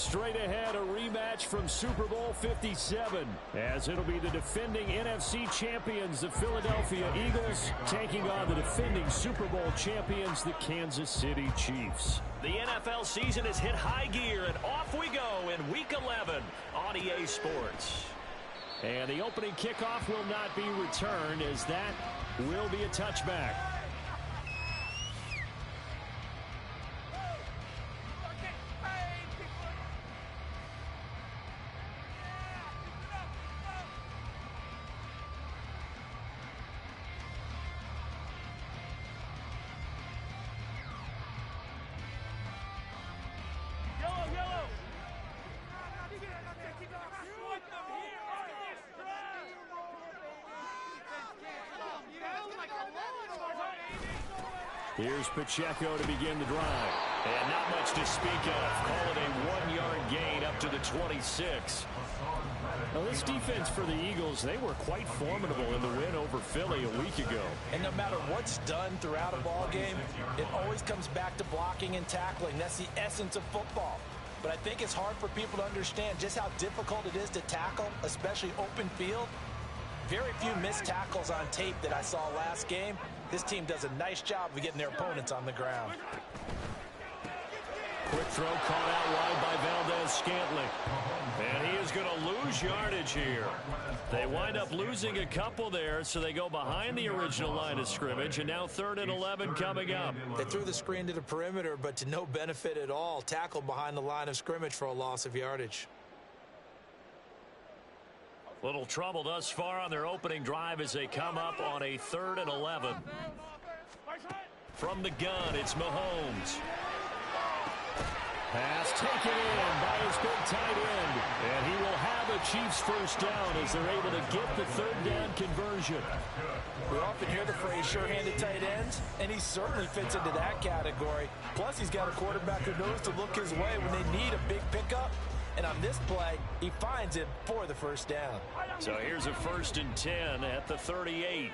Straight ahead, a rematch from Super Bowl 57, as it'll be the defending NFC champions, the Philadelphia Eagles, taking on the defending Super Bowl champions, the Kansas City Chiefs. The NFL season has hit high gear, and off we go in Week 11 on EA Sports. And the opening kickoff will not be returned, as that will be a touchback. Here's Pacheco to begin the drive. And not much to speak of. Call it a 1-yard gain up to the 26. Well, this defense for the Eagles, they were quite formidable in the win over Philly a week ago. And no matter what's done throughout a ball game, it always comes back to blocking and tackling. That's the essence of football. But I think it's hard for people to understand just how difficult it is to tackle, especially open field. Very few missed tackles on tape that I saw last game. This team does a nice job of getting their opponents on the ground. Quick throw caught out wide by Valdez-Scantling. And he is going to lose yardage here. They wind up losing a couple there, so they go behind the original line of scrimmage, and now 3rd and 11 coming up. They threw the screen to the perimeter, but to no benefit at all. Tackled behind the line of scrimmage for a loss of yardage. Little trouble thus far on their opening drive as they come up on a 3rd and 11. From the gun, it's Mahomes. Pass taken in by his big tight end. And he will have a Chiefs first down as they're able to get the 3rd down conversion. We often hear the phrase sure-handed tight ends, and he certainly fits into that category. Plus, he's got a quarterback who knows to look his way when they need a big pickup. And on this play, he finds it for the first down. So here's a 1st and 10 at the 38.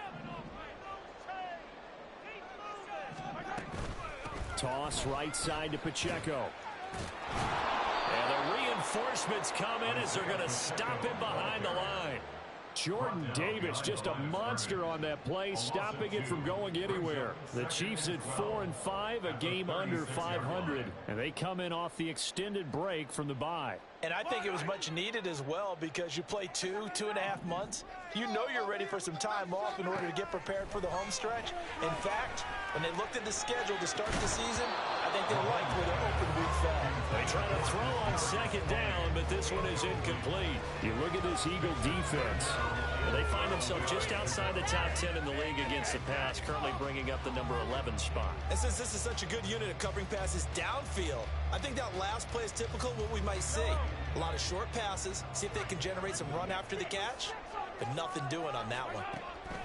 Toss right side to Pacheco. And the reinforcements come in as they're going to stop him behind the line. Jordan Davis, just a monster on that play, stopping it from going anywhere. The Chiefs at 4-5, a game under 500, and they come in off the extended break from the bye. And I think it was much needed as well, because you play 2.5 months. You know you're ready for some time off in order to get prepared for the home stretch. In fact, when they looked at the schedule to start the season, I think they liked where their open week fell. They try to throw on 2nd down, but this one is incomplete. You look at this Eagle defense. Well, they find themselves just outside the top 10 in the league against the pass, currently bringing up the number 11 spot. And since this is such a good unit of covering passes downfield, I think that last play is typical of what we might see. A lot of short passes, see if they can generate some run after the catch, but nothing doing on that one.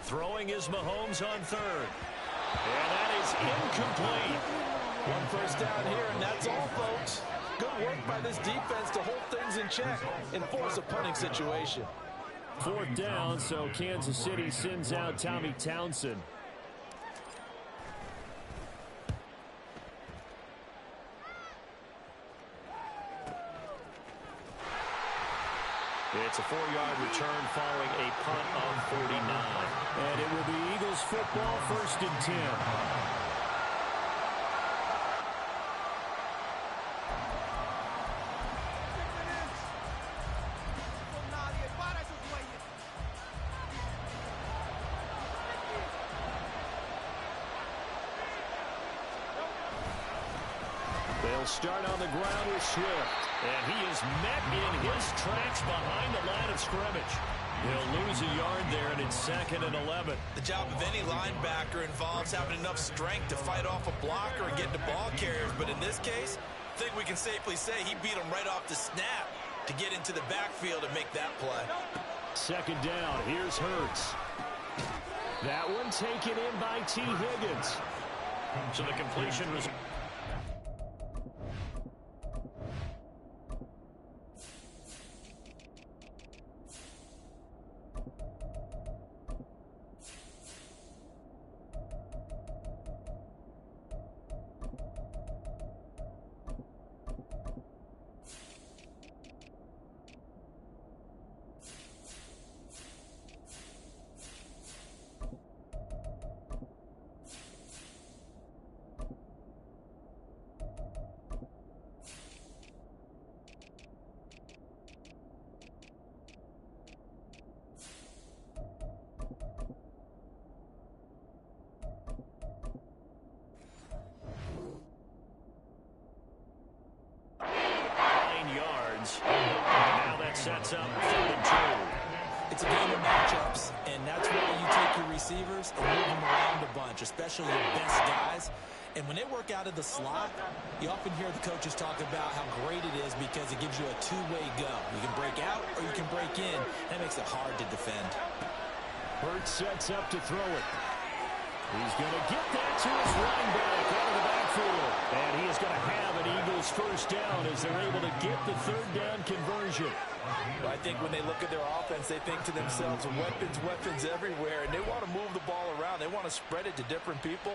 Throwing is Mahomes on 3rd. And that is incomplete. 1 first down here, and that's all, folks. Good work by this defense to hold things in check and force a punting situation. 4th down, so Kansas City sends out Tommy Townsend. It's a 4-yard return following a punt on 49. And it will be Eagles football, 1st and 10. They'll start on the ground with Swift. And he is met in his tracks behind the line of scrimmage. He'll lose a yard there, and it's 2nd and 11. The job of any linebacker involves having enough strength to fight off a blocker and get to ball carriers. But in this case, I think we can safely say he beat him right off the snap to get into the backfield and make that play. 2nd down. Here's Hurts. That one taken in by T. Higgins. So the completion was... Now that sets up 3rd and 2. It's a game of matchups, and that's why you take your receivers and move them around a bunch, especially your best guys. And when they work out of the slot, you often hear the coaches talk about how great it is because it gives you a two-way go. You can break out or you can break in. That makes it hard to defend. Hurts sets up to throw it. He's going to get that to his running back out of the backfield. And he is going to have an Eagles first down as they're able to get the 3rd down conversion. Well, I think when they look at their offense, they think to themselves, weapons everywhere, and they want to move the ball around. They want to spread it to different people.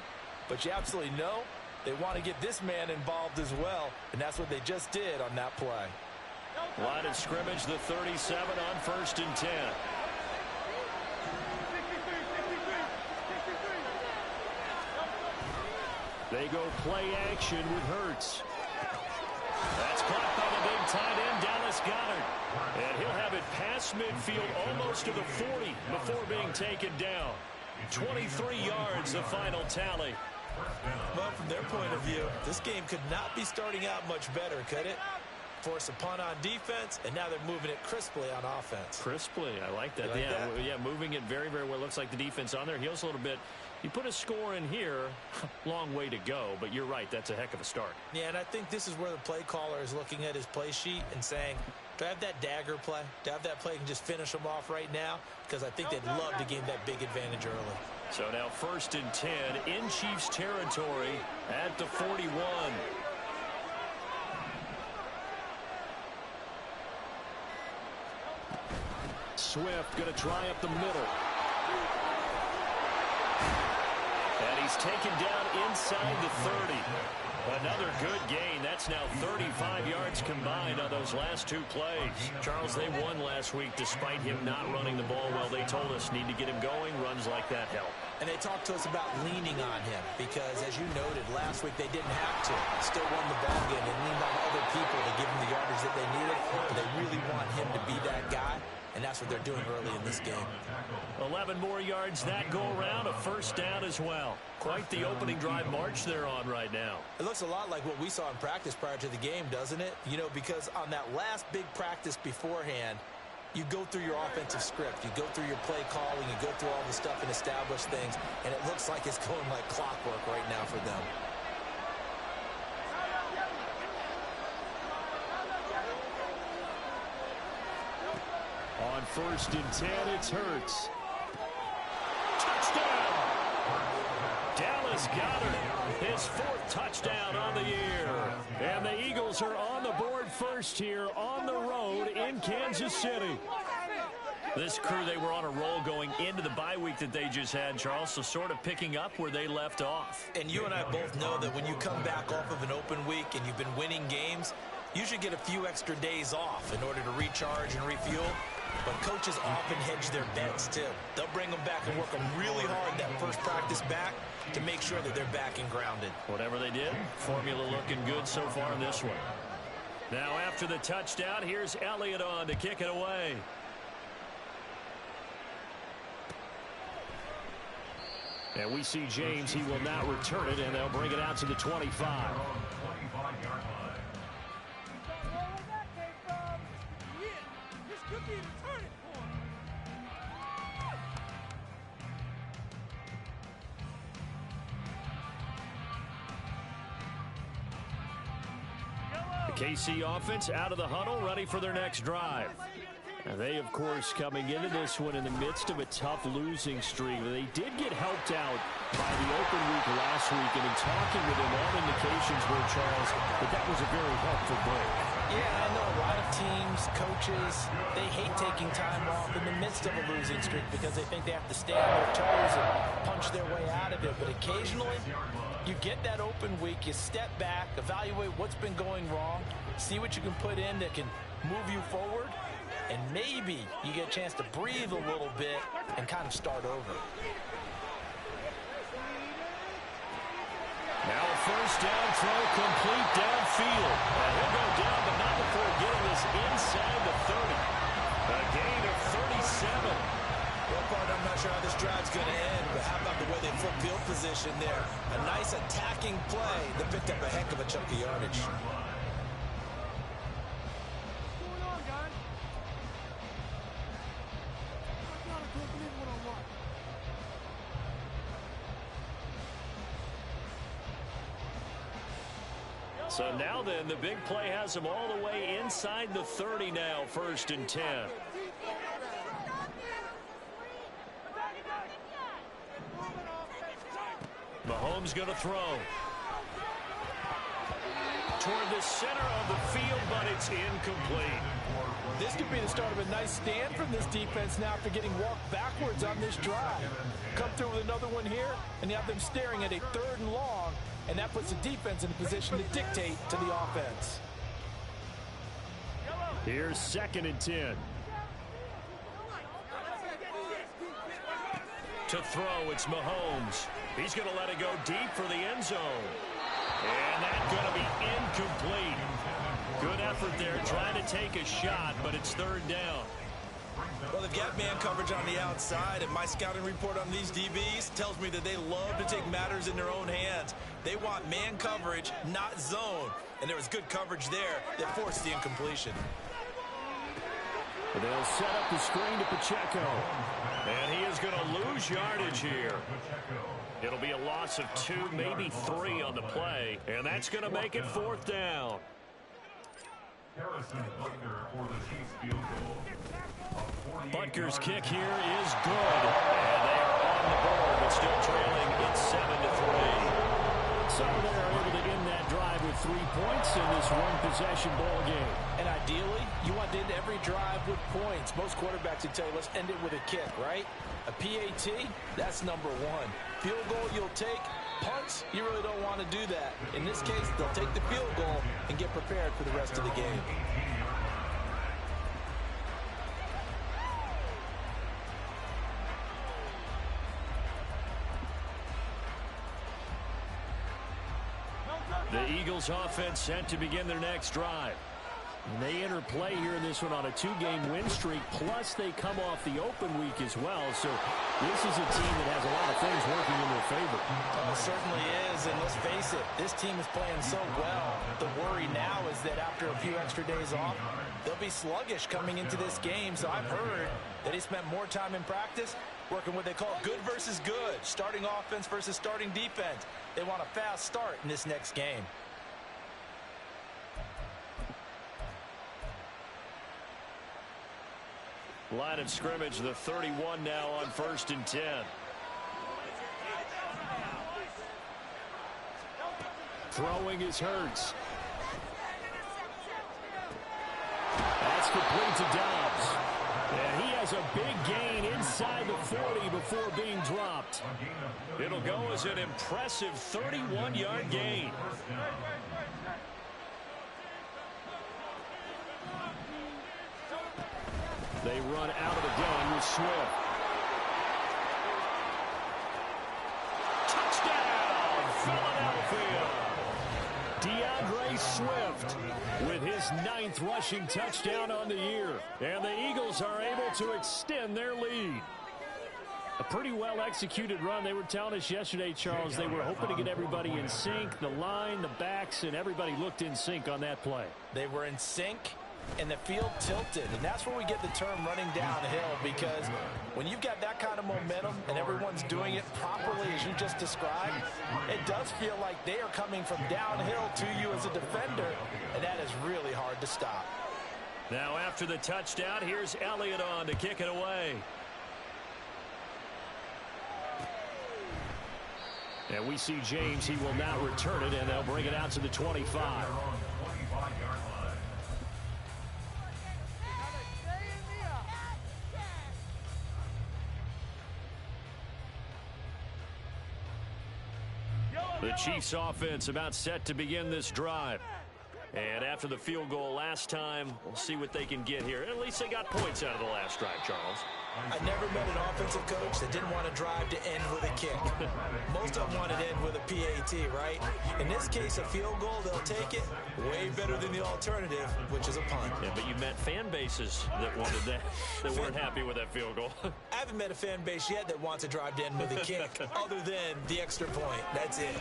But you absolutely know they want to get this man involved as well, and that's what they just did on that play. Line of scrimmage, the 37 on 1st and 10. They go play action with Hurts. That's caught by the big tight end, Dallas Goedert. And he'll have it past midfield almost to the 40 before being taken down. 23 yards, the final tally. Well, from their point of view, this game could not be starting out much better, could it? Force a punt on defense, and now they're moving it crisply on offense. Crisply, I like that. Yeah, moving it very, very well. Looks like the defense on there heals a little bit. You put a score in here, long way to go, but you're right, that's a heck of a start. Yeah, and I think this is where the play caller is looking at his play sheet and saying, do I have that dagger play? Do I have that play and just finish them off right now? Because I think they'd love to gain that big advantage early. So now 1st and 10 in Chiefs territory at the 41. Swift going to try up the middle. And he's taken down inside the 30. Another good gain. That's now 35 yards combined on those last 2 plays. Charles, they won last week despite him not running the ball well. They told us need to get him going. Runs like that help. And they talked to us about leaning on him because, as you noted, last week they didn't have to. Still won the ball game. They leaned on other people to give him the yardage that they needed. But they really want him to be that guy. And that's what they're doing early in this game. 11 more yards that go around, a first down as well. Quite the opening drive march they're on right now. It looks a lot like what we saw in practice prior to the game, doesn't it? You know, because on that last big practice beforehand, you go through your offensive script. You go through your play calling. You go through all the stuff and establish things. And it looks like it's going like clockwork right now for them. On 1st and 10, it's Hurts. Touchdown! Dallas Goedert, his 4th touchdown on the year. And the Eagles are on the board first here on the road in Kansas City. This crew, they were on a roll going into the bye week that they just had, Charles, so sort of picking up where they left off. And you and I both know that when you come back off of an open week and you've been winning games, you should get a few extra days off in order to recharge and refuel. But coaches often hedge their bets, too. They'll bring them back and work them really hard that first practice back to make sure that they're back and grounded. Whatever they did, formula looking good so far in this one. Now after the touchdown, here's Elliott on to kick it away. And we see James, he will not return it, and they'll bring it out to the 25. The KC offense out of the huddle, ready for their next drive. And they, of course, coming into this one in the midst of a tough losing streak. They did get helped out by the open week last week, and in talking with them, all indications were, Charles, that was a very helpful break. Yeah, I know a lot of teams, coaches, they hate taking time off in the midst of a losing streak because they think they have to stay on their toes and punch their way out of it. But occasionally, you get that open week, you step back, evaluate what's been going wrong, see what you can put in that can move you forward, and maybe you get a chance to breathe a little bit and kind of start over. Now a first down throw complete downfield. And he'll go down, but not before getting this inside the 30. A gain of 37. Well, partner, I'm not sure how this drive's going to end, but how about the way they flip field position there? A nice attacking play that picked up a heck of a chunk of yardage. So now then, the big play has them all the way inside the 30 now, 1st and 10. Mahomes going to throw. Toward the center of the field, but it's incomplete. This could be the start of a nice stand from this defense now after getting walked backwards on this drive. Come through with another one here, and you have them staring at a 3rd and long, and that puts the defense in a position to dictate to the offense. Here's 2nd and 10. To throw, it's Mahomes. He's going to let it go deep for the end zone. And that's going to be incomplete. Good effort there trying to take a shot, but it's 3rd down. Well, they've got man coverage on the outside, and my scouting report on these DBs tells me that they love to take matters in their own hands. They want man coverage, not zone. And there was good coverage there that forced the incompletion. They'll set up the screen to Pacheco. And he is going to lose yardage here. It'll be a loss of 2, maybe 3 on the play. And that's going to make it 4th down. Butker's kick here is good. And they are on the board, but still trailing. It's 7-3. So they're able to end that drive with 3 points in this one-possession ball game. And ideally, you want to end every drive with points. Most quarterbacks would tell you, let's end it with a kick, right? A PAT, that's number 1. Field goal you'll take. Punts, you really don't want to do that. In this case, they'll take the field goal and get prepared for the rest of the game. The Eagles offense set to begin their next drive. And they enter play here in this one on a 2-game win streak, plus they come off the open week as well. So this is a team that has a lot of things working in their favor. It certainly is, and let's face it, this team is playing so well. The worry now is that after a few extra days off, they'll be sluggish coming into this game. So I've heard that he spent more time in practice working what they call good versus good, starting offense versus starting defense. They want a fast start in this next game. Line of scrimmage, the 31 now on 1st and 10. Throwing is Hurts. That's complete to Dobbs. And he has a big gain inside the 40 before being dropped. It'll go as an impressive 31-yard gain. They run out of the gun with Swift. Touchdown, Philadelphia. DeAndre Swift with his 9th rushing touchdown on the year. And the Eagles are able to extend their lead. A pretty well-executed run. They were telling us yesterday, Charles, they were hoping to get everybody in sync. The line, the backs, and everybody looked in sync on that play. They were in sync, and the field tilted. And that's where we get the term running downhill, because when you've got that kind of momentum and everyone's doing it properly as you just described, it does feel like they are coming from downhill to you as a defender, and that is really hard to stop. Now after the touchdown, here's Elliott on to kick it away. And we see James. He will now return it, and they'll bring it out to the 25. The Chiefs offense about set to begin this drive. And after the field goal last time, we'll see what they can get here. At least they got points out of the last drive, Charles. I never met an offensive coach that didn't want to drive to end with a kick. Most of them wanted to end with a PAT, right? In this case, a field goal, they'll take it. Way better than the alternative, which is a punt. Yeah, but you met fan bases that wanted that, that weren't happy with that field goal. I haven't met a fan base yet that wants to drive to end with a kick, other than the extra point. That's it.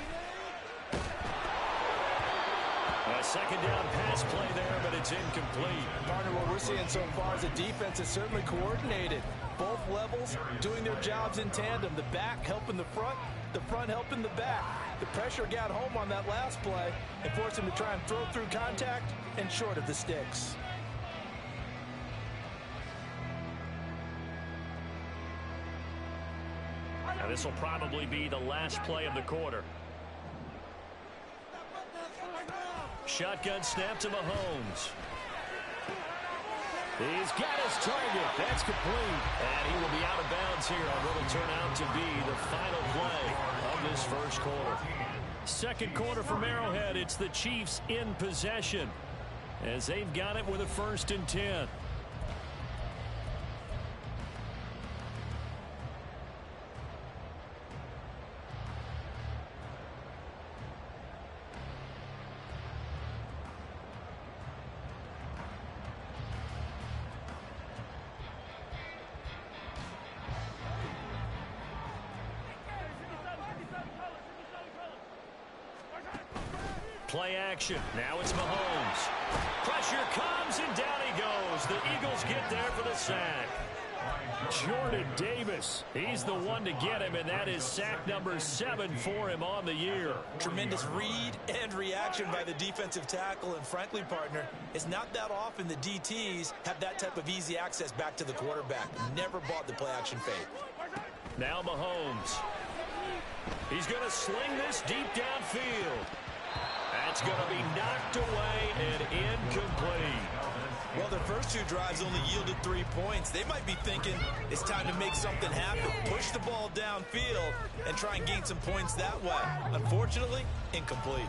A second down pass play there, but it's incomplete. Partner, what we're seeing so far is the defense is certainly coordinated. both levels doing their jobs in tandem. The back helping the front helping the back. The pressure got home on that last play and forced him to try and throw through contact and short of the sticks. Now this will probably be the last play of the quarter. Shotgun snap to Mahomes. He's got his target. That's complete. And he will be out of bounds here on what will turn out to be the final play of this first quarter. Second quarter from Arrowhead. It's the Chiefs in possession as they've got it with a 1st and 10. Play action. Now it's Mahomes. Pressure comes, and down he goes. The Eagles get there for the sack. Jordan Davis. He's the one to get him, and that is sack number 7 for him on the year. Tremendous read and reaction by the defensive tackle, and frankly, partner, it's not that often the DTs have that type of easy access back to the quarterback. Never bought the play action fake. Now Mahomes. He's going to sling this deep downfield. That's going to be knocked away and incomplete. Well, their first 2 drives only yielded 3 points. They might be thinking it's time to make something happen. Push the ball downfield and try and gain some points that way. Unfortunately, incomplete.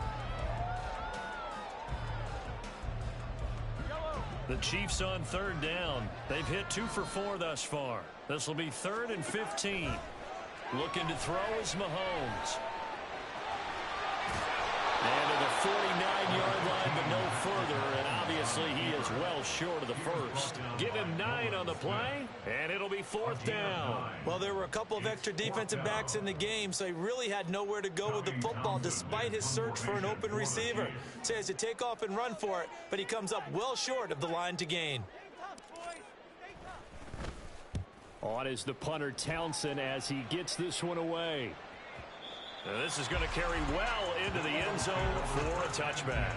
The Chiefs on 3rd down. They've hit 2 for 4 thus far. This will be 3rd and 15. Looking to throw is Mahomes. And to the 49-yard line, but no further. And obviously, he is well short of the first. Give him 9 on the play, and it'll be 4th down. Well, there were a couple of extra defensive backs in the game, so he really had nowhere to go with the football despite his search for an open receiver. So he has to take off and run for it, but he comes up well short of the line to gain. On is the punter Townsend as he gets this one away. Now this is going to carry well into the end zone for a touchback.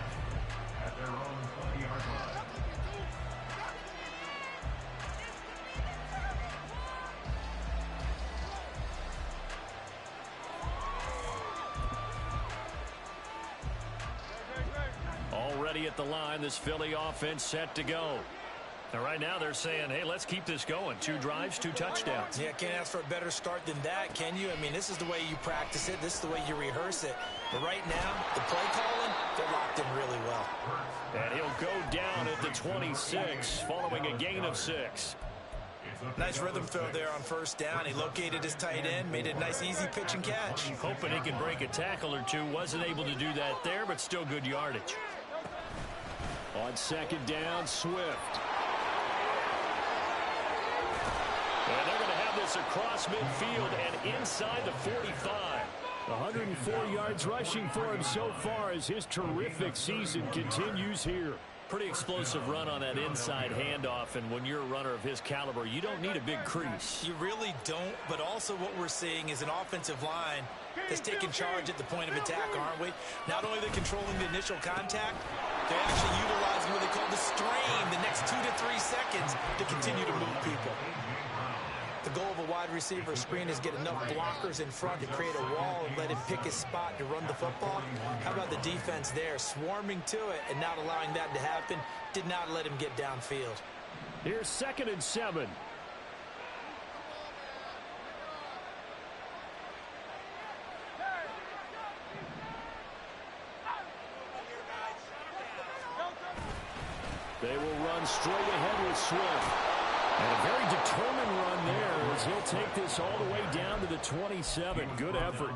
Already at the line, this Philly offense set to go. And right now they're saying, hey, let's keep this going. 2 drives, 2 touchdowns. Yeah, can't ask for a better start than that, can you? I mean, this is the way you practice it. This is the way you rehearse it. But right now, the play calling, they're locked in really well. And he'll go down at the 26 following a gain of 6. Nice rhythm throw there on 1st down. He located his tight end, made it a nice, easy pitch and catch. Hoping he can break a tackle or 2. Wasn't able to do that there, but still good yardage. On 2nd down, Swift. And they're going to have this across midfield and inside the 45. 104 yards rushing for him so far as his terrific season continues here. Pretty explosive run on that inside handoff, and when you're a runner of his caliber, you don't need a big crease. You really don't, but also what we're seeing is an offensive line that's taking charge at the point of attack, aren't we? Not only are they controlling the initial contact, they're actually utilizing what they call the strain, the next 2 to 3 seconds to continue to move people. The goal of a wide receiver screen is get enough blockers in front to create a wall and let him pick his spot to run the football. How about the defense there, swarming to it and not allowing that to happen? Did not let him get downfield. Here's 2nd and 7. They will run straight ahead with Swift. And a very determined run there as he'll take this all the way down to the 27. Good effort.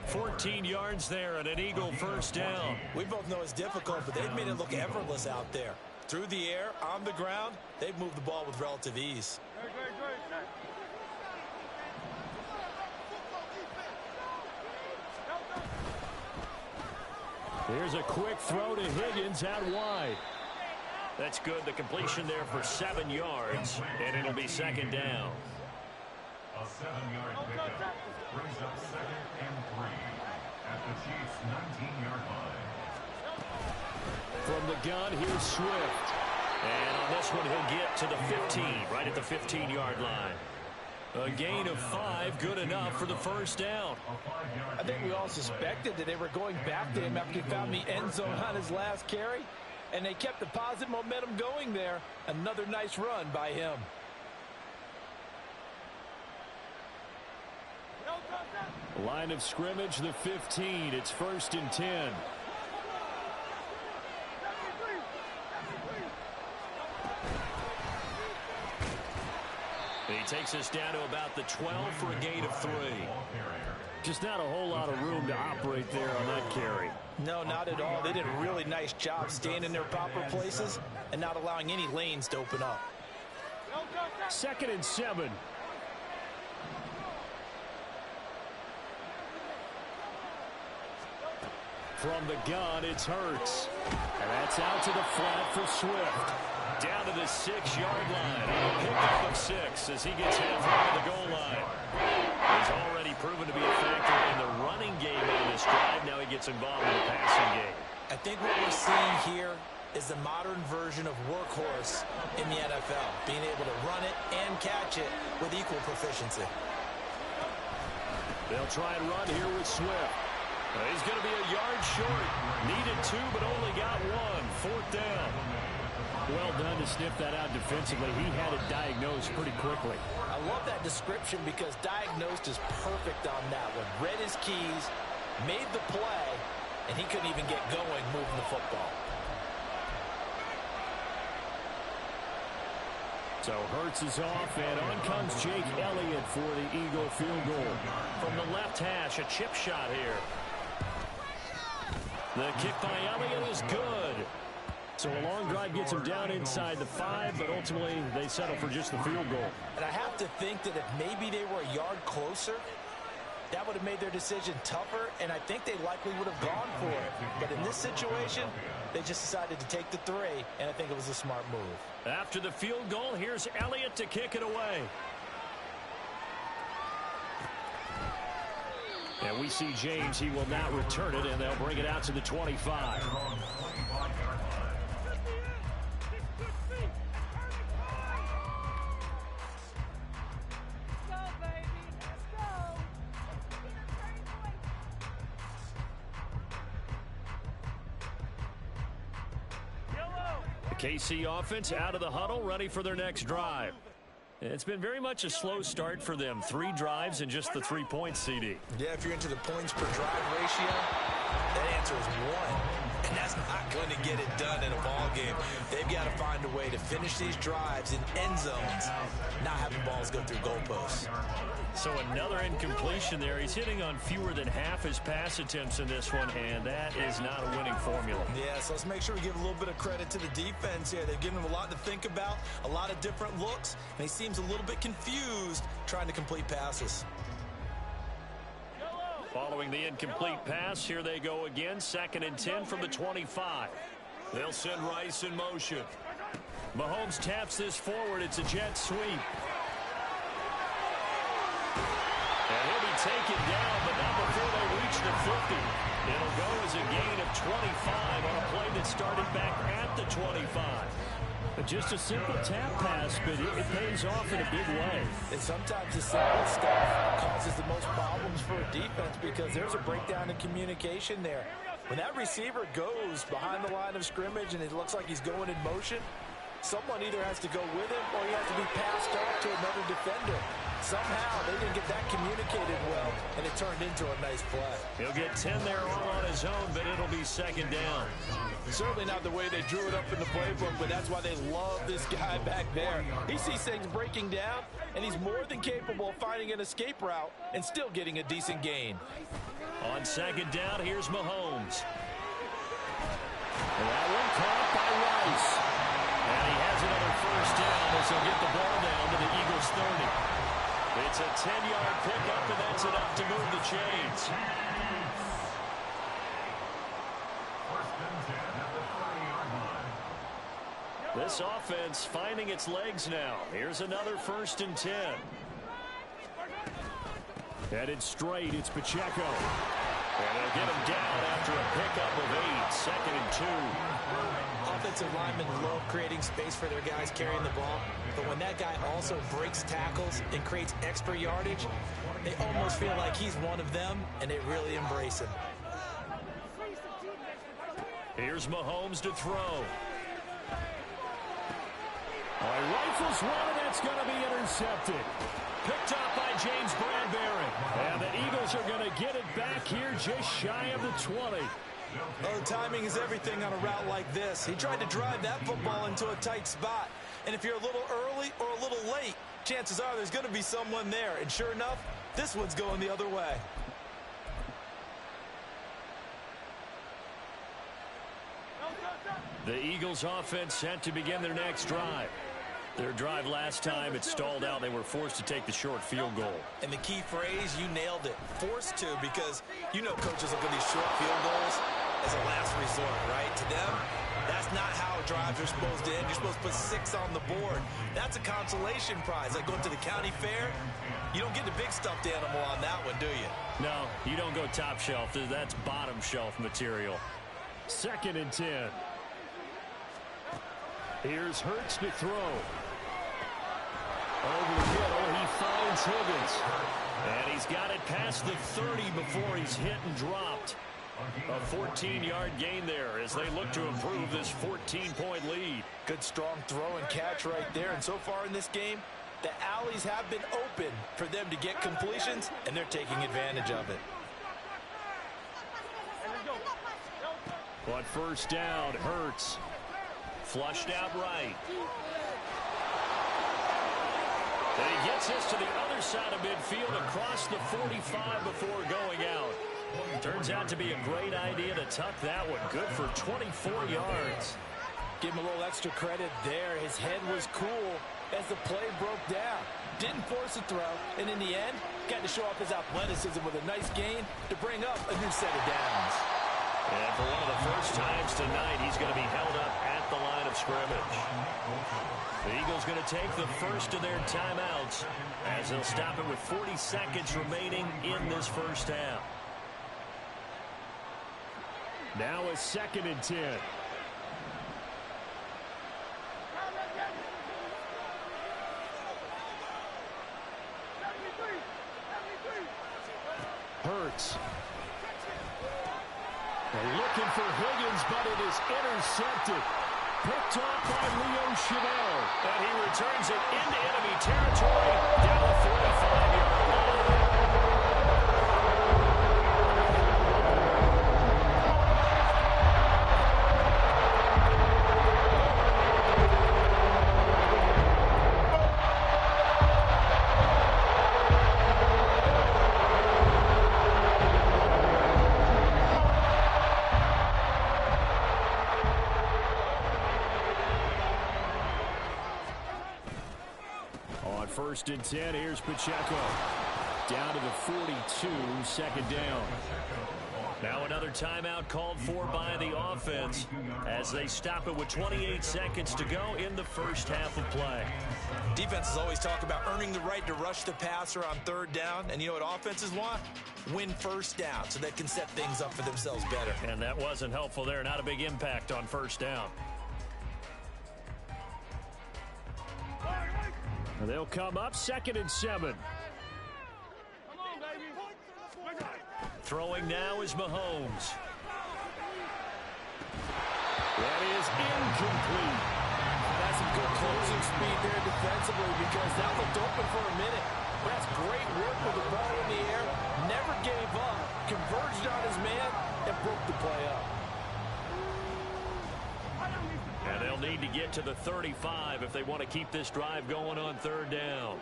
14 yards there and an Eagle 1st down. We both know it's difficult, but they've made it look effortless out there. Through the air, on the ground, they've moved the ball with relative ease. Here's a quick throw to Higgins out wide. That's good. The completion there for 7 yards, and it'll be 2nd down. A 7-yard pickup brings up 2nd and 3 at the Chiefs' 19-yard line. From the gun, here's Swift. And on this one, he'll get to the 15, right at the 15-yard line. A gain of 5, good enough for the first down. I think we all suspected that they were going back to him after he found the end zone on his last carry, and they kept the positive momentum going there. Another nice run by him. Line of scrimmage, the 15. It's 1st and 10. He takes us down to about the 12 for a gain of 3. Just not a whole lot of room to operate there on that carry. No, not at all. They did a really nice job staying in their proper places and not allowing any lanes to open up. 2nd and 7. From the gun, it's Hurts. And that's out to the flat for Swift. Down to the 6-yard line. A pickup of 6 as he gets halfway to the goal line. He's already proven to be a factor in the running game on this drive. Now he gets involved in the passing game. I think what we're seeing here is the modern version of workhorse in the NFL, being able to run it and catch it with equal proficiency. They'll try and run here with Swift. He's going to be a yard short. Needed 2, but only got 1. 4th down. Well done to sniff that out defensively. He had it diagnosed pretty quickly. I love that description because diagnosed is perfect on that one. Read his keys, made the play, and he couldn't even get going moving the football. So Hurts is off, and on comes Jake Elliott for the Eagle field goal. From the left hash, a chip shot here. The kick by Elliott is good. So a long drive gets him down inside the 5, but ultimately they settle for just the field goal. And I have to think that if maybe they were a yard closer, that would have made their decision tougher, and I think they likely would have gone for it. But in this situation, they just decided to take the 3, and I think it was a smart move. After the field goal, here's Elliott to kick it away. And we see James. He will not return it, and they'll bring it out to the 25. The KC offense out of the huddle, ready for their next drive. It's been very much a slow start for them. 3 drives and just the 3 points, CD. Yeah, if you're into the points per drive ratio, that answer is 1. And that's not going to get it done in a ball game. They've got to find a way to finish these drives in end zones, not have the balls go through goalposts. So another incompletion there. He's hitting on fewer than half his pass attempts in this one, and that is not a winning formula. Yeah, so let's make sure we give a little bit of credit to the defense here. They've given him a lot to think about, a lot of different looks, and he seems a little bit confused trying to complete passes. Following the incomplete pass, here they go again. 2nd and 10 from the 25. They'll send Rice in motion. Mahomes taps this forward. It's a jet sweep. And he'll be taken down, but not before they reach the 50. It'll go as a gain of 25 on a play that started back at the 25. Just a simple tap pass, but it pays off in a big way. And sometimes the simple stuff causes the most problems for a defense because there's a breakdown in communication there. When that receiver goes behind the line of scrimmage and it looks like he's going in motion, someone either has to go with him or he has to be passed off to another defender. Somehow they didn't get that communicated well, and it turned into a nice play. He'll get 10 there all on his own, but it'll be 2nd down. Certainly not the way they drew it up in the playbook, but that's why they love this guy back there. He sees things breaking down, and he's more than capable of finding an escape route and still getting a decent gain. On 2nd down, here's Mahomes. And that one caught by Rice. And he has another first down as he'll get the ball down to the Eagles' 30. It's a 10-yard pickup, and that's enough to move the chains. This offense finding its legs now. Here's another 1st and 10. Headed straight, it's Pacheco. And they'll get him down after a pickup of 8, 2nd and 2. Offensive linemen love creating space for their guys carrying the ball, but when that guy also breaks tackles and creates extra yardage, they almost feel like he's one of them, and they really embrace him. Here's Mahomes to throw. Rifles one, and that's going to be intercepted. Picked up by James Bradbury. And the Eagles are going to get it back here just shy of the 20. Oh, timing is everything on a route like this. He tried to drive that football into a tight spot. And if you're a little early or a little late, chances are there's going to be someone there. And sure enough, this one's going the other way. The Eagles offense set to begin their next drive. Their drive last time, it stalled out. They were forced to take the short field goal. And the key phrase, you nailed it. Forced to, because you know coaches look at these short field goals as a last resort, right? To them, that's not how drives are supposed to end. You're supposed to put 6 on the board. That's a consolation prize. Like going to the county fair, you don't get the big stuffed animal on that one, do you? No, you don't go top shelf. That's bottom shelf material. 2nd and 10. Here's Hurts to throw. Over the middle, he finds Higgins. And he's got it past the 30 before he's hit and dropped. A 14-yard gain there as they look to improve this 14-point lead. Good strong throw and catch right there. And so far in this game, the alleys have been open for them to get completions, and they're taking advantage of it. On first down, Hurts. Flushed out right. And he gets this to the other side of midfield across the 45 before going out. Turns out to be a great idea to tuck that one. Good for 24 yards. Give him a little extra credit there. His head was cool as the play broke down. Didn't force a throw, and in the end, got to show off his athleticism with a nice gain to bring up a new set of downs. And for one of the first times tonight, he's going to be held up at the line of scrimmage. The Eagles going to take the first of their timeouts as they'll stop it with 40 seconds remaining in this first half. Now a 2nd and 10. Hurts. They're looking for Higgins, but it is intercepted. Picked off by Leo Chanel. And he returns it into enemy territory down the 45-yard line. First and 10, here's Pacheco. Down to the 42, 2nd down. Now another timeout called for by the offense as they stop it with 28 seconds to go in the first half of play. Defenses always talk about earning the right to rush the passer on 3rd down, and you know what offenses want? Win first down so they can set things up for themselves better. And that wasn't helpful there. Not a big impact on first down. They'll come up 2nd and 7. Throwing now is Mahomes. That is incomplete. That's some good closing speed there defensively because that looked open for a minute. That's great work with the ball in the air. Never gave up. Converged on his man and broke the play up. And they'll need to get to the 35 if they want to keep this drive going on 3rd down.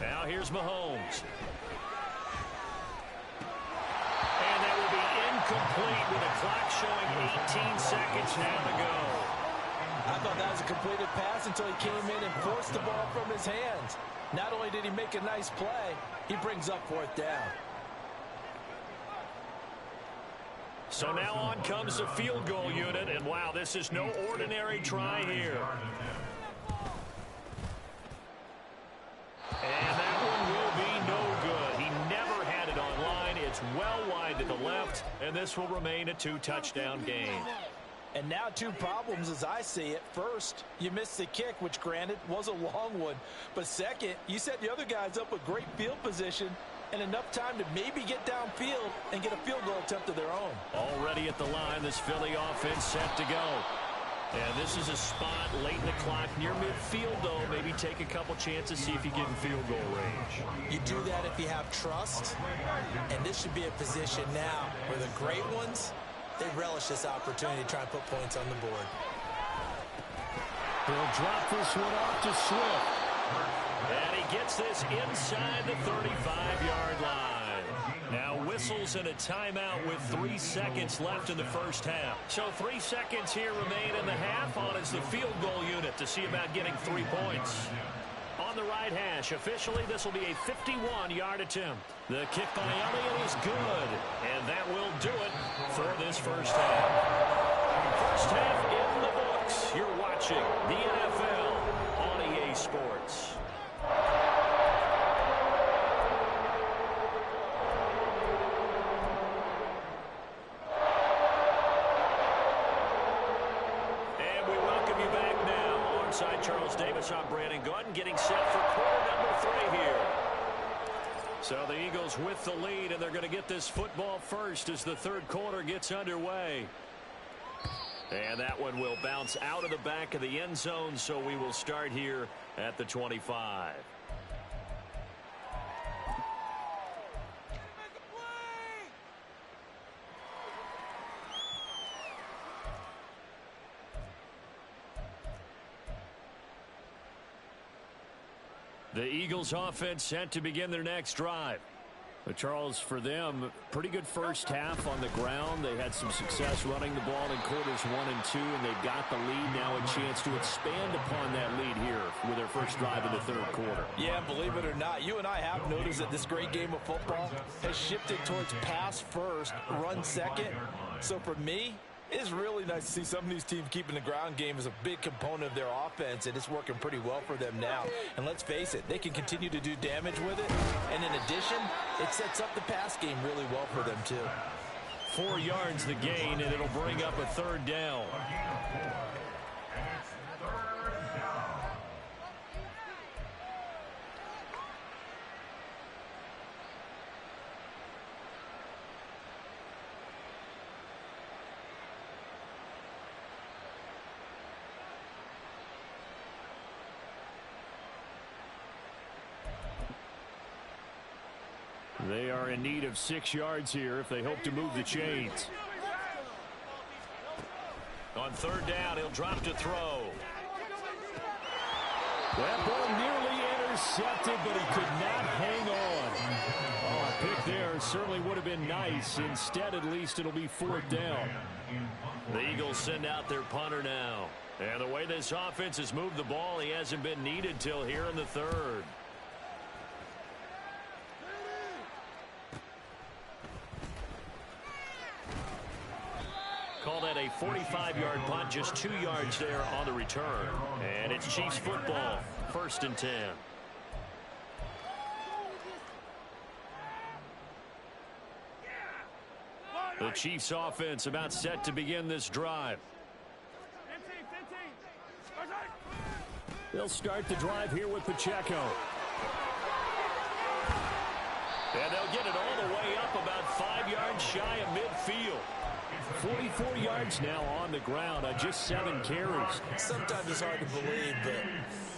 Now here's Mahomes. And that will be incomplete with the clock showing 18 seconds now to go. I thought that was a completed pass until he came in and forced the ball from his hands. Not only did he make a nice play, he brings up 4th down. So now on comes the field goal unit, and wow, this is no ordinary try here. And that one will be no good. He never had it on line. It's well wide to the left, and this will remain a 2-touchdown game. And now two problems as I see it. First, you missed the kick, which granted was a long one. But second, you set the other guys up with great field position and enough time to maybe get downfield and get a field goal attempt of their own. Already at the line, this Philly offense set to go. And this is a spot late in the clock near midfield, though. Maybe take a couple chances, see if you get in field goal range. You do that if you have trust. And this should be a position now where the great ones, they relish this opportunity to try and put points on the board. He'll drop this one off to Swift. And he gets this inside the 35-yard line. Now whistles and a timeout with 3 seconds left in the first half. So 3 seconds here remain in the half. On is the field goal unit to see about getting 3 points. On the right hash, officially this will be a 51-yard attempt. The kick by Elliott is good, and that will do it for this first half. First half in the books. You're watching the NFL on EA Sports. Alongside Charles Davis, I'm Brandon Gordon, getting set for quarter number 3 here. So the Eagles with the lead, and they're going to get this football first as the third quarter gets underway. And that one will bounce out of the back of the end zone, so we will start here at the 25. The Eagles offense set to begin their next drive. But Charles, for them, pretty good first half on the ground. They had some success running the ball in quarters 1 and 2, and they've got the lead now, a chance to expand upon that lead here with their first drive in the third quarter. Yeah, believe it or not, you and I have noticed that this great game of football has shifted towards pass first, run second. So for me, it's really nice to see some of these teams keeping the ground game as a big component of their offense, and it's working pretty well for them now. And let's face it, they can continue to do damage with it. And in addition, it sets up the pass game really well for them, too. 4 yards the gain, and it'll bring up a third down. They are in need of 6 yards here if they hope to move the chains. On third down, he'll drop to throw. That ball nearly intercepted, but he could not hang on. Oh, a pick there certainly would have been nice. Instead, at least, it'll be 4th down. The Eagles send out their punter now. And the way this offense has moved the ball, he hasn't been needed till here in the third. Call that a 45-yard punt, just 2 yards there on the return. And it's Chiefs football, 1st and 10. The Chiefs offense about set to begin this drive. They'll start the drive here with Pacheco. And they'll get it all the way up about 5 yards shy of midfield. 44 yards now on the ground on just 7 carries. Sometimes it's hard to believe, but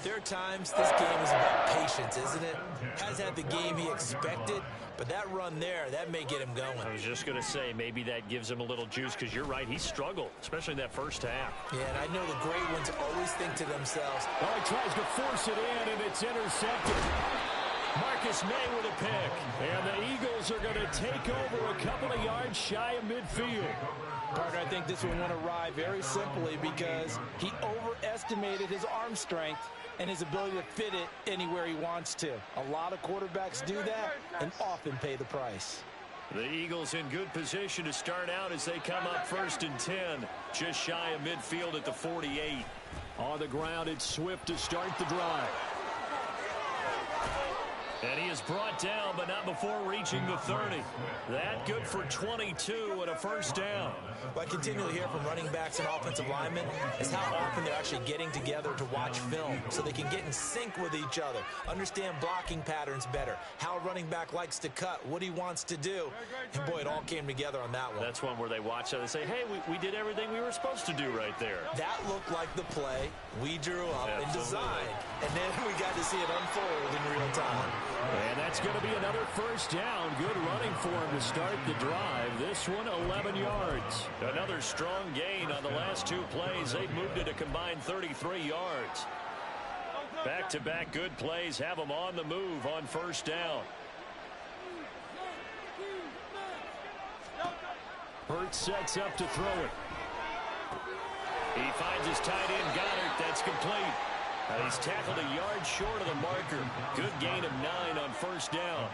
there are times this game is about patience, isn't it? Has had the game he expected, but that run there, that may get him going. I was just going to say, maybe that gives him a little juice, because you're right, he struggled, especially in that first half. Yeah, and I know the great ones always think to themselves. Oh, he tries to force it in, and it's intercepted. Marcus May with a pick. And the Eagles are going to take over a couple of yards shy of midfield. Partner, I think this one went awry very simply because he overestimated his arm strength and his ability to fit it anywhere he wants to. A lot of quarterbacks do that and often pay the price. The Eagles in good position to start out as they come up 1st and 10. Just shy of midfield at the 48. On the ground, it's Swift to start the drive. And he is brought down, but not before reaching the 30. That good for 22 and a first down. What I continually hear from running backs and offensive linemen is how often they're actually getting together to watch film so they can get in sync with each other, understand blocking patterns better, how a running back likes to cut, what he wants to do. And boy, it all came together on that one. That's one where they watch it and say, hey, we did everything we were supposed to do right there. That looked like the play we drew up and designed. And then we got to see it unfold in real time. And that's going to be another first down. Good running for him to start the drive. This one, 11 yards. Another strong gain on the last 2 plays. They've moved it a combined 33 yards. Back-to-back good plays have them on the move on first down. Hurts sets up to throw it. He finds his tight end, Goddard. That's complete. He's tackled a yard short of the marker. Good gain of 9 on first down.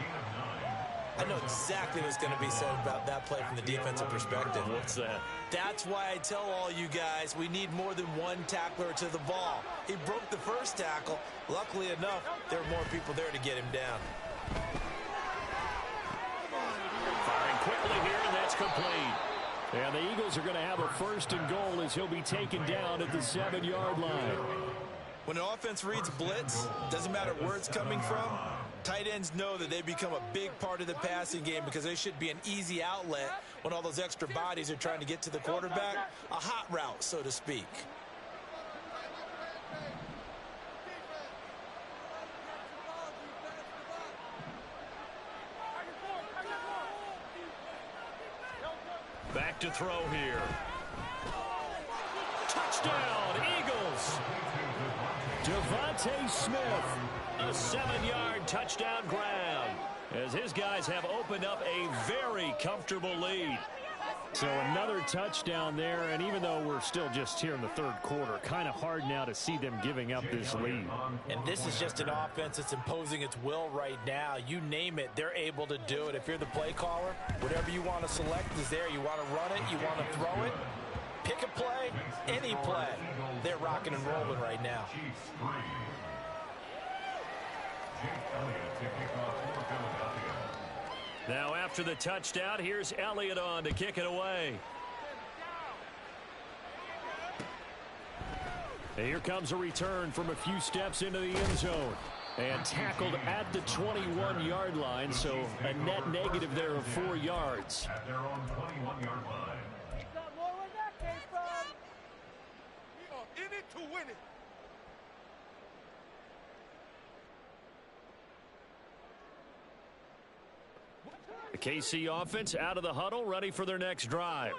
I know exactly what's going to be said about that play from the defensive perspective. What's that? That's why I tell all you guys we need more than one tackler to the ball. He broke the first tackle. Luckily enough, there were more people there to get him down. Firing quickly here, and that's complete. And the Eagles are going to have a first and goal as he'll be taken down at the 7-yard line. When an offense reads blitz, doesn't matter where it's coming from, tight ends know that they become a big part of the passing game because they should be an easy outlet when all those extra bodies are trying to get to the quarterback. A hot route, so to speak. Back to throw here. Touchdown, Eagles! Devontae Smith. A 7-yard touchdown grab as his guys have opened up a very comfortable lead. So another touchdown there, and even though we're still just here in the 3rd quarter, kind of hard now to see them giving up this lead. And this is just an offense that's imposing its will right now. You name it, they're able to do it. If you're the play caller, whatever you want to select is there. You want to run it, you want to throw it. Pick a play, any play. They're rocking and rolling right now. Now after the touchdown, here's Elliott on to kick it away. And here comes a return from a few steps into the end zone. And tackled at the 21-yard line, so a net negative there of 4 yards. At their own 21-yard line. In it to win it. The KC offense out of the huddle, ready for their next drive.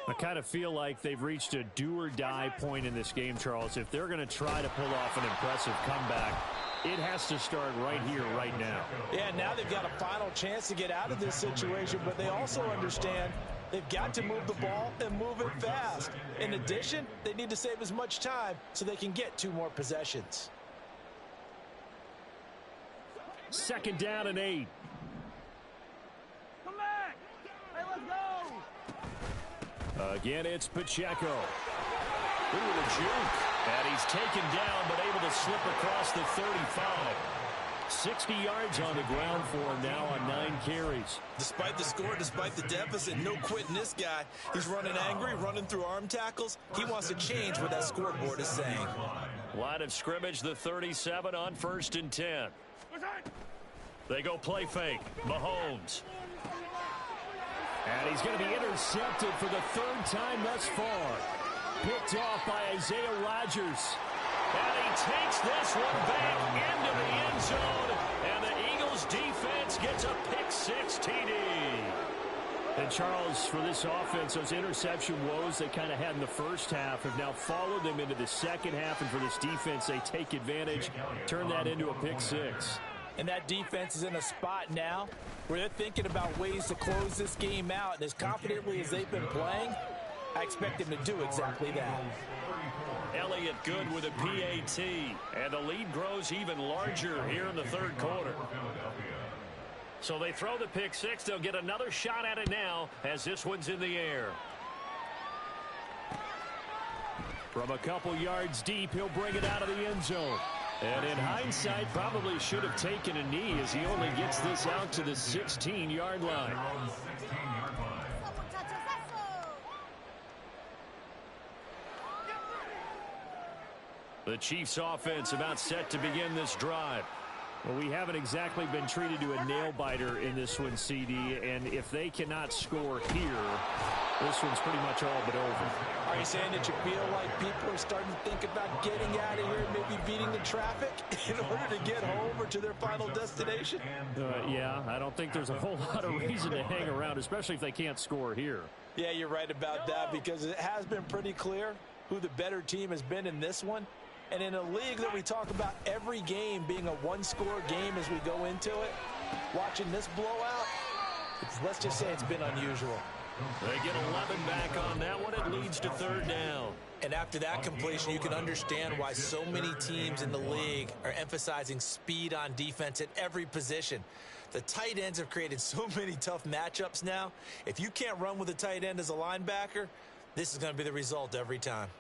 I kind of feel like they've reached a do-or-die point in this game, Charles. If they're going to try to pull off an impressive comeback, it has to start right here, right now. Yeah, now they've got a final chance to get out of this situation, but they also understand they've got to move the ball and move it fast. In addition, they need to save as much time so they can get 2 more possessions. 2nd down and 8. Come back. Hey, let's go. Again, it's Pacheco. Ooh, the juke. And he's taken down, but able to slip across the 35. 60 yards on the ground for him now on 9 carries. Despite the score, despite the deficit, no quitting this guy. He's running angry, running through arm tackles. He wants to change what that scoreboard is saying. Line of scrimmage, the 37 on 1st and 10. They go play fake. Mahomes. And he's going to be intercepted for the 3rd time thus far. Picked off by Isaiah Rodgers. And he takes this one back into the end zone. And the Eagles defense gets a pick-6 TD. And Charles, for this offense, those interception woes they kind of had in the first half have now followed them into the second half. And for this defense, they take advantage, turn that into a pick-6. And that defense is in a spot now where they're thinking about ways to close this game out. And as confidently as they've been playing, I expect them to do exactly that. Elliott good with a PAT. And the lead grows even larger here in the 3rd quarter. So they throw the pick six. They'll get another shot at it now as this one's in the air. From a couple yards deep, he'll bring it out of the end zone. And in hindsight, probably should have taken a knee as he only gets this out to the 16-yard line. The Chiefs offense about set to begin this drive. Well, we haven't exactly been treated to a nail-biter in this one, CD, and if they cannot score here, this one's pretty much all but over. Are you saying that you feel like people are starting to think about getting out of here and maybe beating the traffic in order to get home or to their final destination? Yeah, I don't think there's a whole lot of reason to hang around, especially if they can't score here. Yeah, you're right about that because it has been pretty clear who the better team has been in this one. And in a league that we talk about every game being a one-score game as we go into it, watching this blowout, let's just say it's been unusual. They get 11 back on that one. It leads to third down. And after that completion, you can understand why so many teams in the league are emphasizing speed on defense at every position. The tight ends have created so many tough matchups now. If you can't run with a tight end as a linebacker, this is going to be the result every time.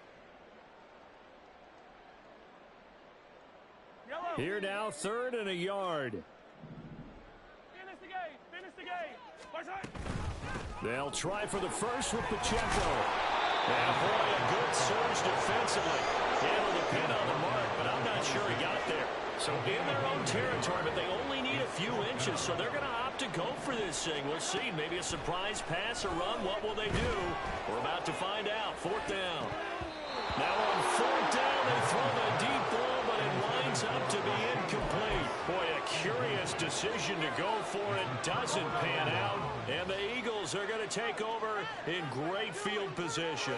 Here now, 3rd and a yard. Finish the game. Finish the game. They'll try for the first with Pacheco. And boy, a good surge defensively. Handled the pin on the mark, but I'm not sure he got there. So in their own territory, but they only need a few inches, so they're going to opt to go for this thing. We'll see. Maybe a surprise pass or run. What will they do? We're about to find out. 4th down. Now on 4th down, they throw the deep ball, but it winds up to be incomplete. Boy, a curious decision to go for it. Doesn't pan out. And the Eagles are going to take over in great field position.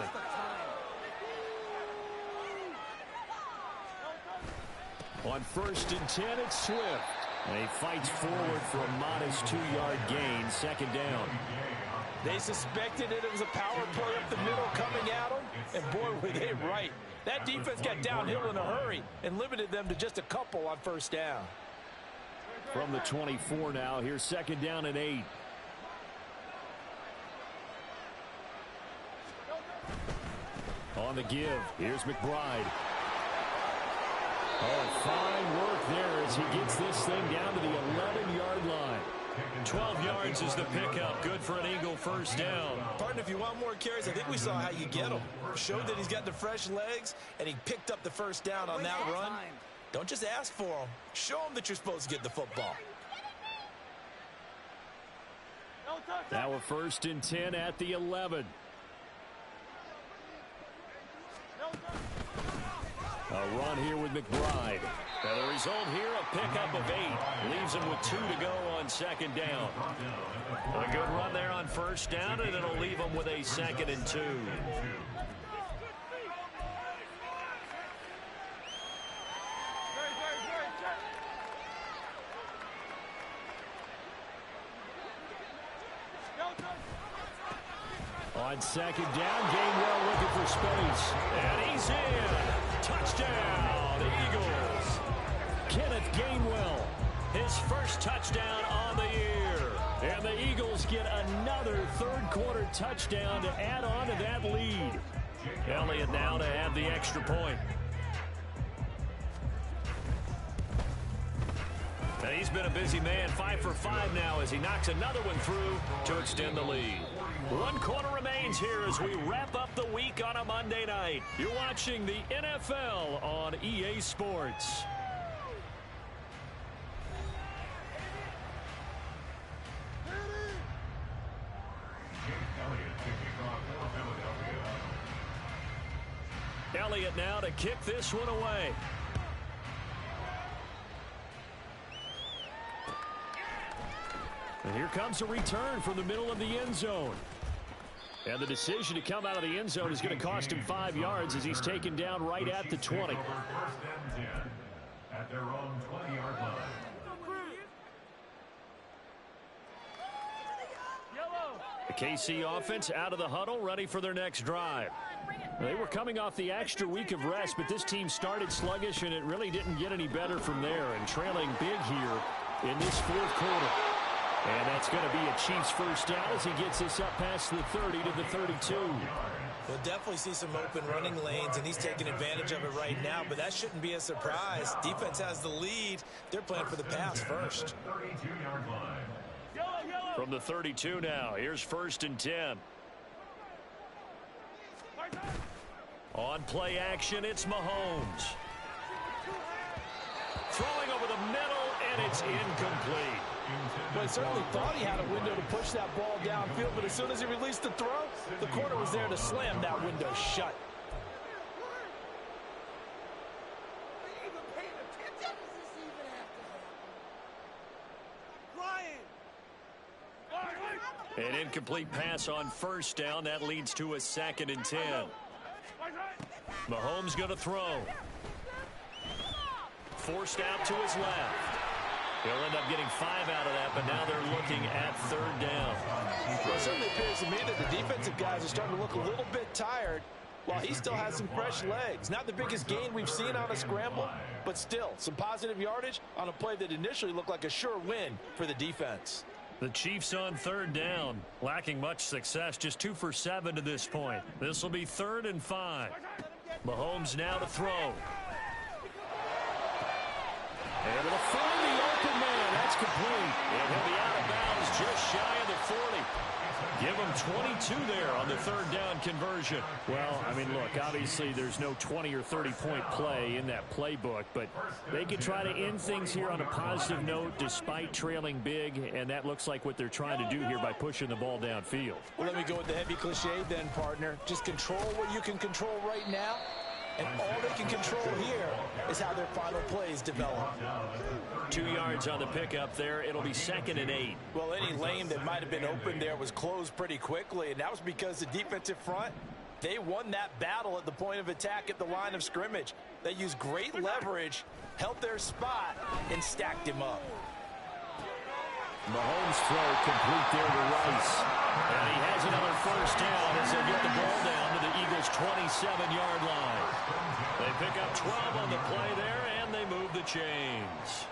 On 1st and 10, it's Swift. And he fights forward for a modest 2-yard gain. 2nd down. They suspected it was a power play up the middle coming at them, and boy, were they right. That defense got downhill in a hurry and limited them to just a couple on 1st down. From the 24 now, here's 2nd down and 8. On the give, here's McBride. Oh, fine work there as he gets this thing down to the 11-yard line. 12 yards is the pickup. Good for an Eagle 1st down. Partner, if you want more carries, I think we saw how you get him. Showed that he's got the fresh legs, and he picked up the 1st down on that run. Don't just ask for him. Show him that you're supposed to get the football. Now a 1st and 10 at the 11. A run here with McBride. And the result here, a pickup of 8. Leaves him with 2 to go on 2nd down. A good run there on 1st down, and it'll leave him with a 2nd and 2. On 2nd down, Gainwell looking for space. And he's in. Touchdown, Eagles. Kenneth Gainwell. His first touchdown on the year. And the Eagles get another 3rd quarter touchdown to add on to that lead. Elliott now to have the extra point. And he's been a busy man, 5 for 5 now as he knocks another one through to extend the lead. 1 quarter remains here as we wrap up the week on a Monday night. You're watching the NFL on EA Sports. Elliott now to kick this one away. And here comes a return from the middle of the end zone. And the decision to come out of the end zone is going to cost him 5 yards as he's taken down right at the 20. 1st and 10 at their own 20-yard line. The KC offense out of the huddle, ready for their next drive. They were coming off the extra week of rest, but this team started sluggish, and it really didn't get any better from there. And trailing big here in this 4th quarter. And that's going to be a Chiefs first down as he gets this up past the 30 to the 32. We'll definitely see some open running lanes, and he's taking advantage of it right now, but that shouldn't be a surprise. Defense has the lead. They're playing for the pass first. From the 32 now, here's 1st and 10. On play action, it's Mahomes. Throwing over the middle, and it's incomplete. Well, he certainly thought he had a window to push that ball downfield, but as soon as he released the throw, the corner was there to slam that window shut. An incomplete pass on 1st down. That leads to a 2nd and 10. Mahomes going to throw. Forced out to his left. He'll end up getting 5 out of that, but now they're looking at 3rd down. Well, it certainly appears to me that the defensive guys are starting to look a little bit tired while he still has some fresh legs. Not the biggest gain we've seen on a scramble, but still some positive yardage on a play that initially looked like a sure win for the defense. The Chiefs on 3rd down, lacking much success, just 2 for 7 to this point. This will be 3rd and 5. Mahomes now to throw. Able to find the open man. That's complete. And he'll be out of bounds just shy of the 40. Give him 22 there on the 3rd down conversion. Well, I mean, look, obviously there's no 20 or 30-point play in that playbook, but they can try to end things here on a positive note despite trailing big, and that looks like what they're trying to do here by pushing the ball downfield. Well, let me go with the heavy cliche then, partner. Just control what you can control right now, and all they can control here is how their final plays develop. 2 yards on the pickup there. It'll be 2nd and 8. Well, any lane that might have been open there was closed pretty quickly, and that was because the defensive front, they won that battle at the point of attack at the line of scrimmage. They used great leverage, held their spot, and stacked him up. Mahomes throw complete there to Rice. And he has another 1st down as they'll get the ball down to the Eagles' 27-yard line. They pick up 12 on the play there, and they move the chains.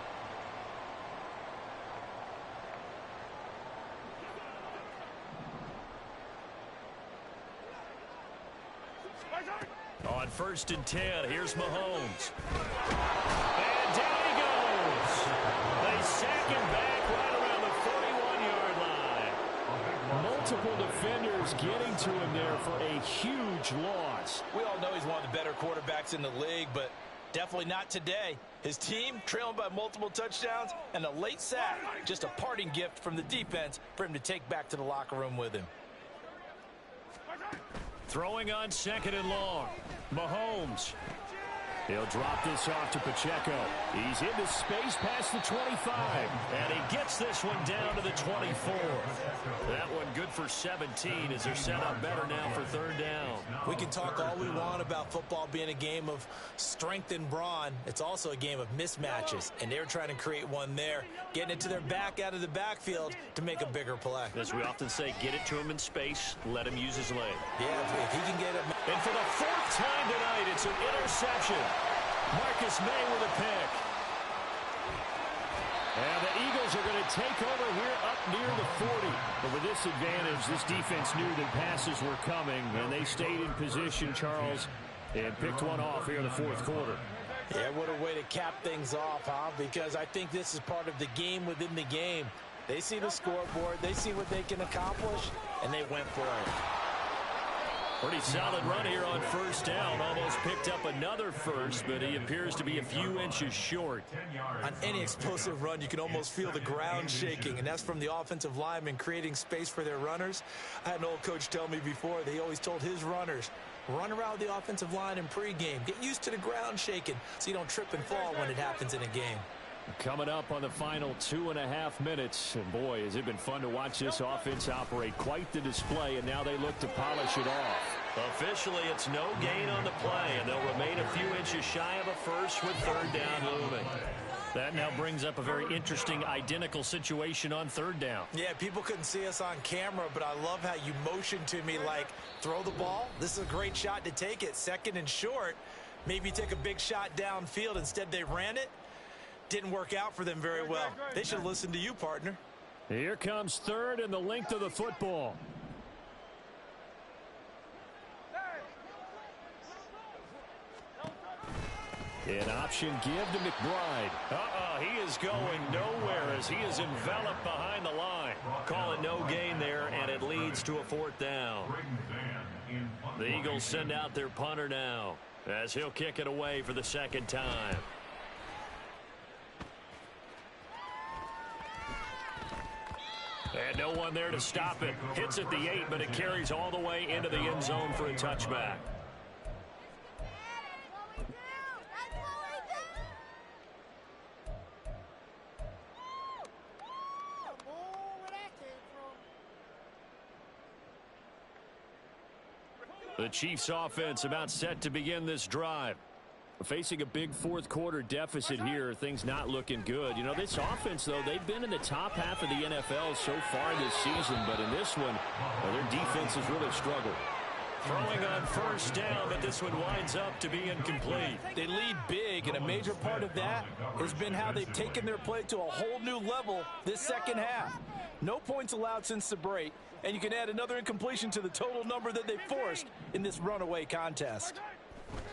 On 1st and 10, here's Mahomes. And down he goes. They sack him back right around the 41-yard line. Multiple defenders getting to him there for a huge loss. We all know he's one of the better quarterbacks in the league, but definitely not today. His team trailing by multiple touchdowns and a late sack. Just a parting gift from the defense for him to take back to the locker room with him. Throwing on 2nd and long. Mahomes. He'll drop this off to Pacheco. He's into space past the 25. And he gets this one down to the 24. That one good for 17 as they're set up better now for 3rd down. We can talk all we want about football being a game of strength and brawn. It's also a game of mismatches, and they're trying to create one there, getting it to their back out of the backfield to make a bigger play. As we often say, get it to him in space, let him use his leg. Yeah, if he can get it. And for the 4th time tonight, it's an interception. Marcus May with a pick. And the Eagles are going to take over here up near the 40. But with this advantage, this defense knew that passes were coming, and they stayed in position, Charles, and picked one off here in the 4th quarter. Yeah, what a way to cap things off, huh? Because I think this is part of the game within the game. They see the scoreboard, they see what they can accomplish, and they went for it. Pretty solid run here on 1st down. Almost picked up another first, but he appears to be a few inches short. On any explosive run, you can almost feel the ground shaking, and that's from the offensive linemen creating space for their runners. I had an old coach tell me before, they always told his runners, run around the offensive line in pregame. Get used to the ground shaking so you don't trip and fall when it happens in a game. Coming up on the final 2.5 minutes, and boy, has it been fun to watch this offense operate. Quite the display, and now they look to polish it off. Officially, it's no gain on the play, and they'll remain a few inches shy of a first with 3rd down looming. That now brings up a very interesting identical situation on 3rd down. Yeah, people couldn't see us on camera, but I love how you motioned to me like, throw the ball. This is a great shot to take it. 2nd and short. Maybe take a big shot downfield. Instead, they ran it. Didn't work out for them very well. They should listen to you, partner. Here comes third and the length of the football. An option give to McBride. He is going nowhere as he is enveloped behind the line. Call it no gain there, and it leads to a fourth down. The Eagles send out their punter now as he'll kick it away for the second time. And no one there to stop it. Hits at the 8, but it carries all the way into the end zone for a touchback. The Chiefs offense about set to begin this drive. Facing a big fourth quarter deficit here, things not looking good. You know, this offense, though, they've been in the top half of the NFL so far this season, but in this one, their defense has really struggled. Throwing on first down, but this one winds up to be incomplete. They lead big, and a major part of that has been how they've taken their play to a whole new level this second half. No points allowed since the break, and you can add another incompletion to the total number that they forced in this runaway contest.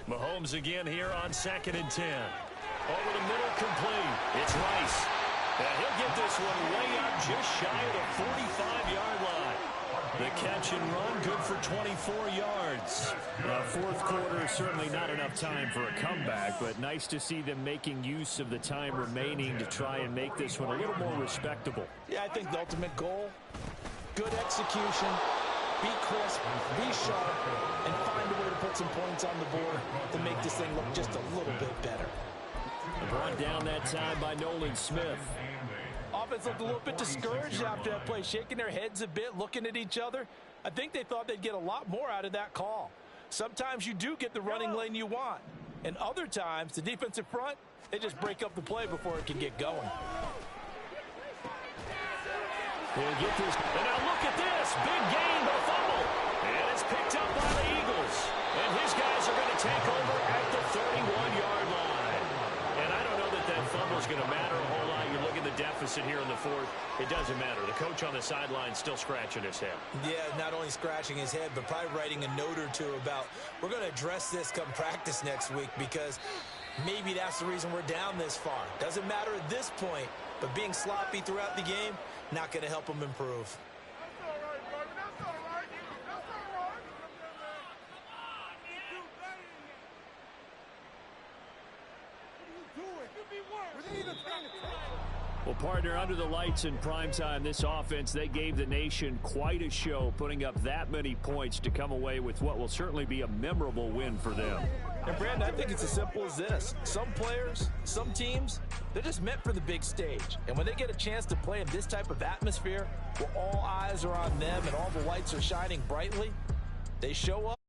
Mahomes again here on 2nd and 10. Over the middle, complete. It's Rice. And he'll get this one way up just shy of the 45-yard line. The catch and run, good for 24 yards. Fourth quarter, certainly not enough time for a comeback, but nice to see them making use of the time remaining to try and make this one a little more respectable. Yeah, I think the ultimate goal, good execution, be crisp, be sharp, and find a way to put some points on the board to make this thing look just a little bit better. Brought down that time by Nolan Smith. Offense looked a little bit discouraged after that play, shaking their heads a bit, looking at each other. I think they thought they'd get a lot more out of that call. Sometimes you do get the running lane you want, and other times the defensive front, they just break up the play before it can get going. They'll get this. And now look at this. Big gain, but fumble. And it's picked up by the Eagles. And his guys are going to take over at the 31-yard line. And I don't know that that fumble is going to matter a whole lot. You look at the deficit here in the fourth. It doesn't matter. The coach on the sideline still scratching his head. Yeah, not only scratching his head, but probably writing a note or two about, we're going to address this come practice next week, because maybe that's the reason we're down this far. Doesn't matter at this point, but being sloppy throughout the game, not going to help them improve. Well, partner, under the lights in primetime, this offense, they gave the nation quite a show, putting up that many points to come away with what will certainly be a memorable win for them. And, Brandon, I think it's as simple as this. Some players, some teams, they're just meant for the big stage. And when they get a chance to play in this type of atmosphere, where all eyes are on them and all the lights are shining brightly, they show up.